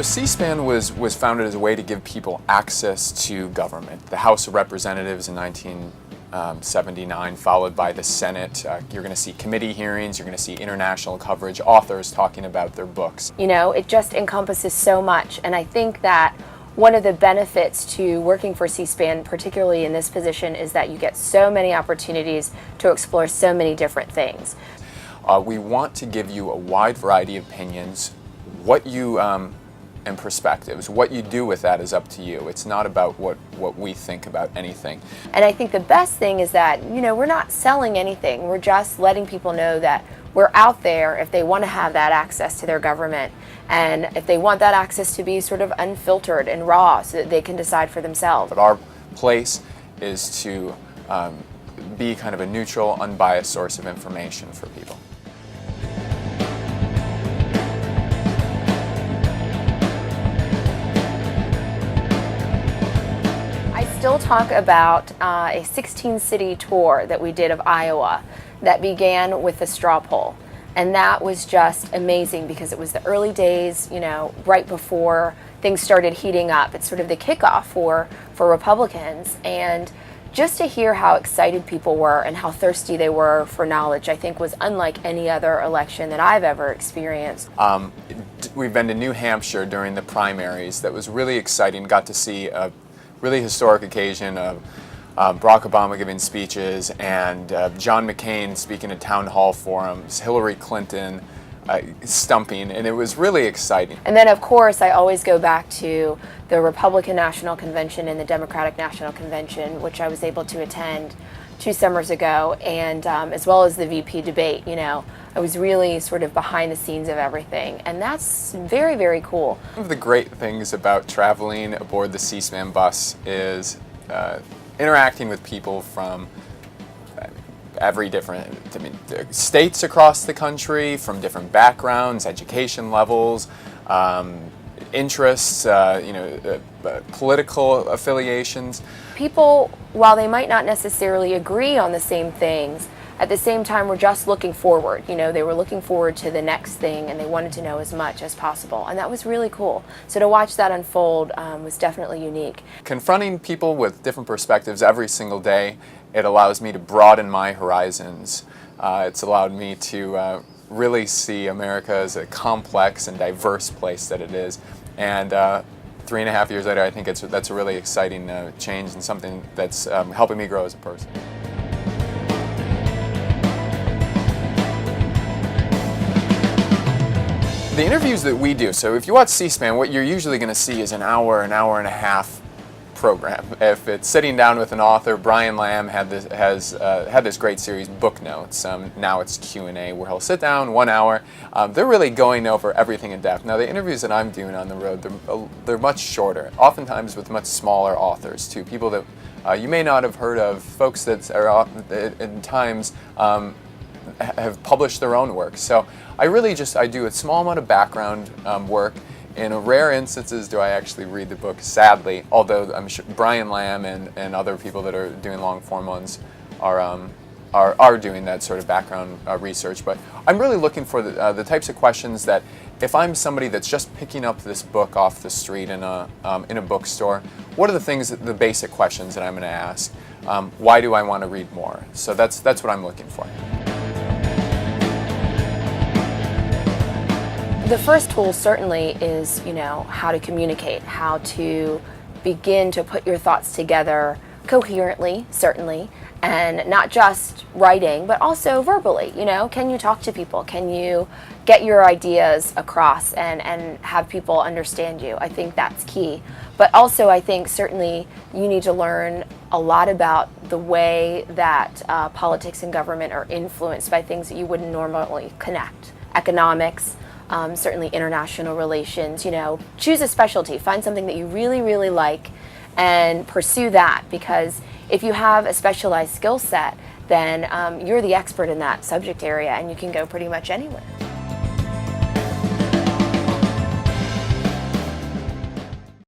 So C-SPAN was founded as a way to give people access to government. The House of Representatives in 1979, followed by the Senate. You're going to see committee hearings, you're going to see international coverage, authors talking about their books. You know, it just encompasses so much, and I think that one of the benefits to working for C-SPAN, particularly in this position, is that you get so many opportunities to explore so many different things. We want to give you a wide variety of opinions. What you and perspectives. What you do with that is up to you. It's not about what we think about anything. And I think the best thing is that, you know, we're not selling anything. We're just letting people know that we're out there if they want to have that access to their government, and if they want that access to be sort of unfiltered and raw so that they can decide for themselves. But our place is to be kind of a neutral, unbiased source of information for people. Still talk about a 16-city tour that we did of Iowa that began with the straw poll, and that was just amazing because it was the early days, you know, right before things started heating up. It's sort of the kickoff for Republicans, and just to hear how excited people were and how thirsty they were for knowledge, I think was unlike any other election that I've ever experienced. We've been to New Hampshire during the primaries. That was really exciting. Got to see a really historic occasion of Barack Obama giving speeches and John McCain speaking at town hall forums, Hillary Clinton stumping, and it was really exciting. And then of course I always go back to the Republican National Convention and the Democratic National Convention, which I was able to attend 2 summers ago, and as well as the VP debate. You know, I was really sort of behind the scenes of everything, and that's very, very cool. One of the great things about traveling aboard the C-SPAN bus is interacting with people from every different states across the country, from different backgrounds, education levels, interests, political affiliations. People, while they might not necessarily agree on the same things, at the same time were just looking forward. You know, they were looking forward to the next thing, and they wanted to know as much as possible, and that was really cool. So to watch that unfold was definitely unique. Confronting people with different perspectives every single day, it allows me to broaden my horizons. It's allowed me to really see America as a complex and diverse place that it is. And 3.5 years later, I think that's a really exciting change and something that's helping me grow as a person. The interviews that we do, so if you watch C-SPAN, what you're usually going to see is an hour and a half program. If it's sitting down with an author, Brian Lamb had this great series, Book Notes. Now it's Q&A, where he'll sit down 1 hour. They're really going over everything in depth. Now the interviews that I'm doing on the road, they're much shorter, oftentimes with much smaller authors too, people that you may not have heard of, folks that are in times have published their own work. So I do a small amount of background work. In rare instances do I actually read the book, sadly, although I'm sure Brian Lamb and other people that are doing long form ones are doing that sort of background research. But I'm really looking for the types of questions that, if I'm somebody that's just picking up this book off the street in a bookstore, what are the basic questions that I'm going to ask? Why do I want to read more? So that's what I'm looking for. The first tool certainly is, you know, how to communicate, how to begin to put your thoughts together coherently, certainly, and not just writing, but also verbally. You know, can you talk to people? Can you get your ideas across and have people understand you? I think that's key. But also, I think certainly you need to learn a lot about the way that politics and government are influenced by things that you wouldn't normally connect. Economics, certainly international relations. You know, choose a specialty, find something that you really, really like, and pursue that, because if you have a specialized skill set, then you're the expert in that subject area and you can go pretty much anywhere.